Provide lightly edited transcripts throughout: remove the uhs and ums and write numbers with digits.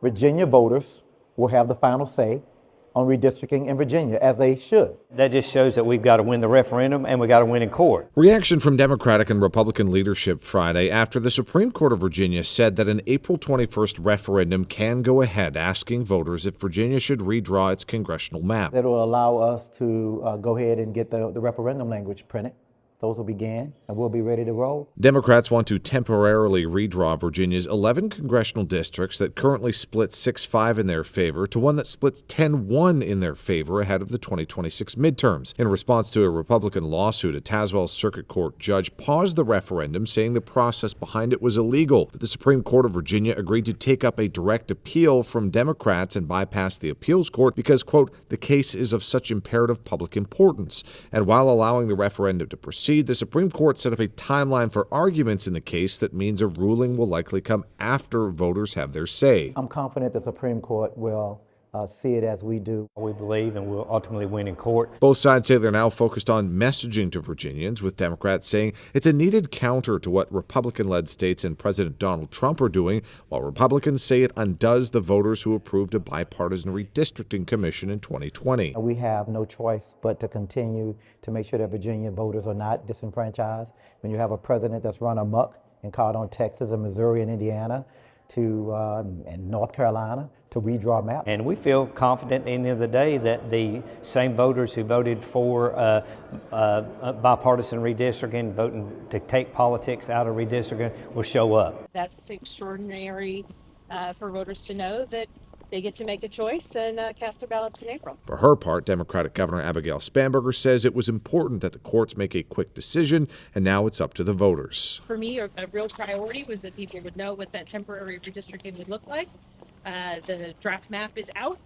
Virginia voters will have the final say on redistricting in Virginia, as they should. That just shows that we've got to win the referendum and we got to win in court. Reaction from Democratic and Republican leadership Friday after the Supreme Court of Virginia said that an April 21st referendum can go ahead, asking voters if Virginia should redraw its congressional map. That will allow us to go ahead and get the referendum language printed. Those will begin, and we'll be ready to roll. Democrats want to temporarily redraw Virginia's 11 congressional districts that currently split 6-5 in their favor to one that splits 10-1 in their favor ahead of the 2026 midterms. In response to a Republican lawsuit, a Tazewell Circuit Court judge paused the referendum, saying the process behind it was illegal. But the Supreme Court of Virginia agreed to take up a direct appeal from Democrats and bypass the appeals court because, quote, the case is of such imperative public importance. And while allowing the referendum to proceed, the Supreme Court set up a timeline for arguments in the case that means a ruling will likely come after voters have their say. I'm confident the Supreme Court will see it as we do. We believe and we'll ultimately win in court. Both sides say they're now focused on messaging to Virginians, with Democrats saying it's a needed counter to what Republican-led states and President Donald Trump are doing, while Republicans say it undoes the voters who approved a bipartisan redistricting commission in 2020. We have no choice but to continue to make sure that Virginia voters are not disenfranchised. When you have a president that's run amok and called on Texas and Missouri and Indiana and North Carolina to redraw maps. And we feel confident at the end of the day that the same voters who voted for bipartisan redistricting, voting to take politics out of redistricting, will show up. That's extraordinary for voters to know that they get to make a choice and cast their ballots in April. For her part, Democratic Governor Abigail Spanberger says it was important that the courts make a quick decision, and now it's up to the voters. For me, a real priority was that people would know what that temporary redistricting would look like. The draft map is out,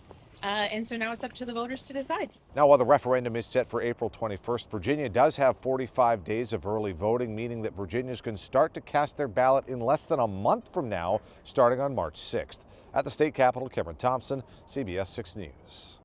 and so now it's up to the voters to decide. Now, while the referendum is set for April 21st, Virginia does have 45 days of early voting, meaning that Virginians can start to cast their ballot in less than a month from now, starting on March 6th. At the state capitol, Cameron Thompson, CBS 6 News.